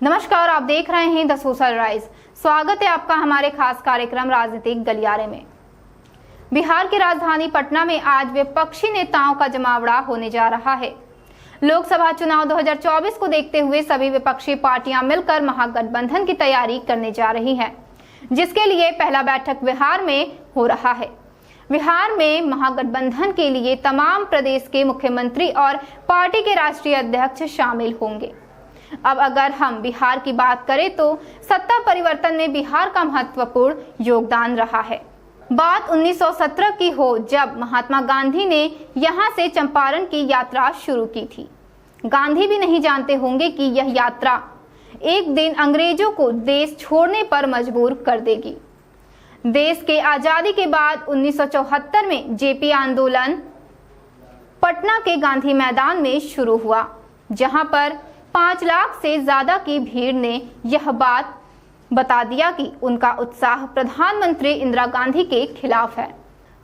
नमस्कार, आप देख रहे हैं द सोशल राइज। स्वागत है आपका हमारे खास कार्यक्रम राजनीतिक गलियारे में। बिहार की राजधानी पटना में आज विपक्षी नेताओं का जमावड़ा होने जा रहा है। लोकसभा चुनाव 2024 को देखते हुए सभी विपक्षी पार्टियां मिलकर महागठबंधन की तैयारी करने जा रही हैं, जिसके लिए पहला बैठक बिहार में हो रहा है। बिहार में महागठबंधन के लिए तमाम प्रदेश के मुख्यमंत्री और पार्टी के राष्ट्रीय अध्यक्ष शामिल होंगे। अब अगर हम बिहार की बात करें तो सत्ता परिवर्तन में बिहार का महत्वपूर्ण योगदान रहा है। बात 1917 की हो, जब महात्मा गांधी ने यहां से चंपारण की यात्रा शुरू की थी। गांधी भी नहीं जानते होंगे कि यह यात्रा एक दिन अंग्रेजों को देश छोड़ने पर मजबूर कर देगी। देश के आजादी के बाद 1974 में जेपी आंदोलन पटना के गांधी मैदान में शुरू हुआ, जहां पर 5 लाख से ज्यादा की भीड़ ने यह बात बता दिया कि उनका उत्साह प्रधानमंत्री इंदिरा गांधी के खिलाफ है।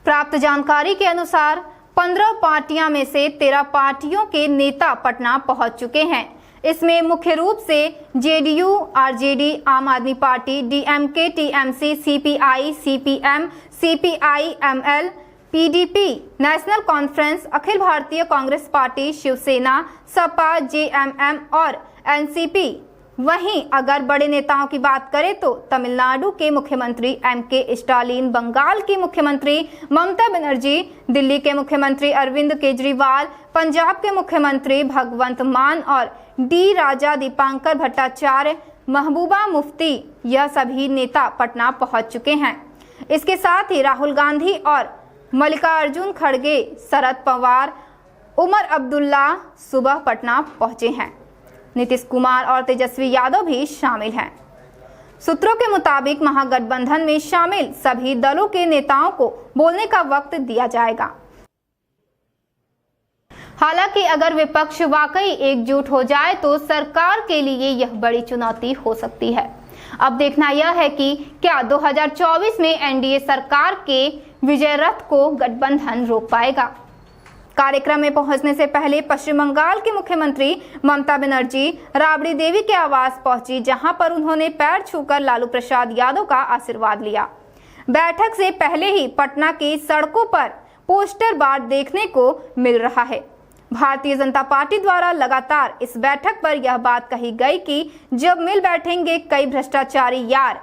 प्राप्त जानकारी के अनुसार 15 पार्टियां में से 13 पार्टियों के नेता पटना पहुंच चुके हैं। इसमें मुख्य रूप से JDU, RJD, Aam Aadmi party, DMK, TMC, CPI, CPM, CPI ML, PDP, national conference, Akhil Bharatiya Congress party, Shivsena, Sapa, JMM और एनसीपी। वहीं अगर बड़े नेताओं की बात करें तो तमिलनाडु के मुख्यमंत्री एमके स्टालिन, बंगाल की मुख्यमंत्री ममता बनर्जी, दिल्ली के मुख्यमंत्री अरविंद केजरीवाल, पंजाब के मुख्यमंत्री भगवंत मान और डी राजा दीपांकर भट्टाचार्य, महबूबा मुफ्ती, यह सभी नेता पटना पहुंच चुके हैं। इसके साथ ही राहुल गांधी और मल्लिकार्जुन खड़गे, शरद पवार, उमर अब्दुल्ला सुबह पटना पहुंचे हैं। नीतीश कुमार और तेजस्वी यादव भी शामिल हैं। सूत्रों के मुताबिक महागठबंधन में शामिल सभी दलों के नेताओं को बोलने का वक्त दिया जाएगा। हालांकि अगर विपक्ष वाकई एकजुट हो जाए तो सरकार के लिए यह बड़ी चुनौती हो सकती है। अब देखना यह है कि क्या 2024 में एनडीए सरकार के विजय रथ को गठबंधन रोक पाएगा। कार्यक्रम में पहुंचने से पहले पश्चिम बंगाल की मुख्यमंत्री ममता बनर्जी राबड़ी देवी के आवास पहुंची, जहां पर उन्होंने पैर छूकर लालू प्रसाद यादव का आशीर्वाद लिया। बैठक से पहले ही पटना की सड़कों पर पोस्टर बार देखने को मिल रहा है। भारतीय जनता पार्टी द्वारा लगातार इस बैठक पर यह बात कही गई कि जब मिल बैठेंगे कई भ्रष्टाचारी यार।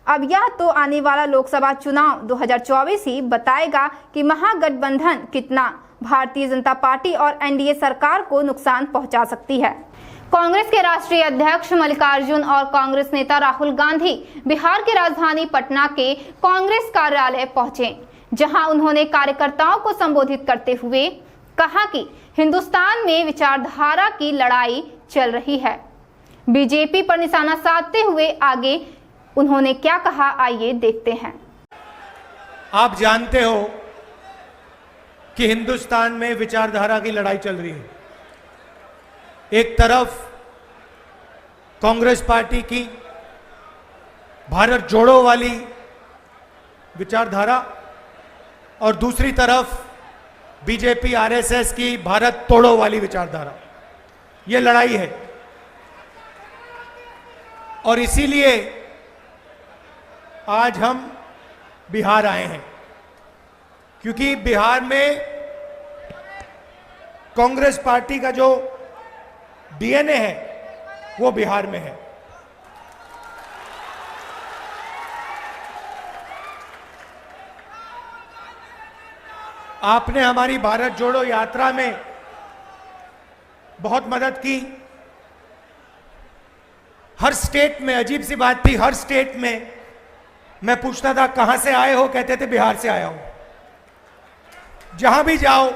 अब यह तो आने वाला लोकसभा चुनाव 2024 ही बताएगा कि महागठबंधन कितना भारतीय जनता पार्टी और एनडीए सरकार को नुकसान पहुंचा सकती है। कांग्रेस के राष्ट्रीय अध्यक्ष मल्लिकार्जुन और कांग्रेस नेता राहुल गांधी बिहार की राजधानी पटना के कांग्रेस कार्यालय पहुंचे, जहां उन्होंने कार्यकर्ताओं को संबोधित करते हुए कहा कि हिंदुस्तान में विचारधारा की लड़ाई चल रही है। बीजेपी पर निशाना साधते हुए आगे उन्होंने क्या कहा, आइए देखते हैं। आप जानते हो कि हिंदुस्तान में विचारधारा की लड़ाई चल रही है। एक तरफ कांग्रेस पार्टी की भारत जोड़ो वाली विचारधारा और दूसरी तरफ बीजेपी आरएसएस की भारत तोड़ो वाली विचारधारा। यह लड़ाई है और इसीलिए आज हम बिहार आए हैं, क्योंकि बिहार में कांग्रेस पार्टी का जो डीएनए है वो बिहार में है। आपने हमारी भारत जोड़ो यात्रा में बहुत मदद की। हर स्टेट में अजीब सी बात थी, हर स्टेट में मैं पूछता था कहां से आए हो, कहते थे बिहार से आया हूं। जहां भी जाओ,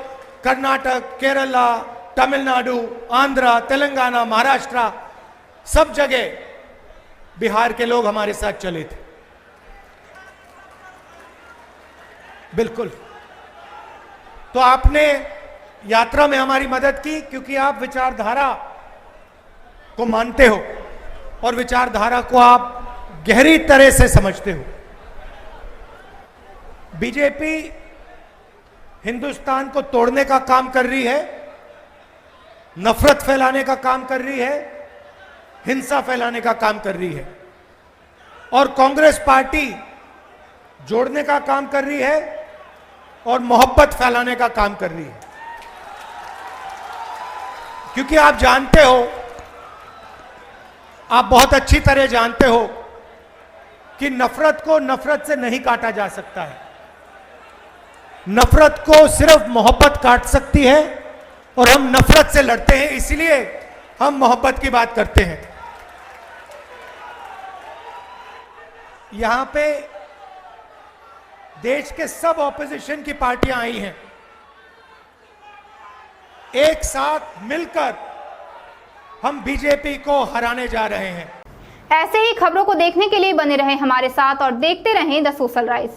कर्नाटक, केरला, तमिलनाडु, आंध्रा, तेलंगाना, महाराष्ट्र, सब जगह बिहार के लोग हमारे साथ चले थे। बिल्कुल। तो आपने यात्रा में हमारी मदद की क्योंकि आप विचारधारा को मानते हो और विचारधारा को आप गहरी तरह से समझते हो। बीजेपी हिंदुस्तान को तोड़ने का काम कर रही है, नफरत फैलाने का काम कर रही है हिंसा फैलाने का काम कर रही है और कांग्रेस पार्टी जोड़ने का काम कर रही है और मोहब्बत फैलाने का काम कर रही है। क्योंकि आप जानते हो, आप बहुत अच्छी तरह जानते हो कि नफरत को नफरत से नहीं काटा जा सकता है। नफरत को सिर्फ मोहब्बत काट सकती है और हम नफरत से लड़ते हैं, इसलिए हम मोहब्बत की बात करते हैं। यहां पे देश के सब ऑपोजिशन की पार्टियां आई हैं, एक साथ मिलकर हम बीजेपी को हराने जा रहे हैं। ऐसे ही खबरों को देखने के लिए बने रहें हमारे साथ और देखते रहें द सोशल राइज।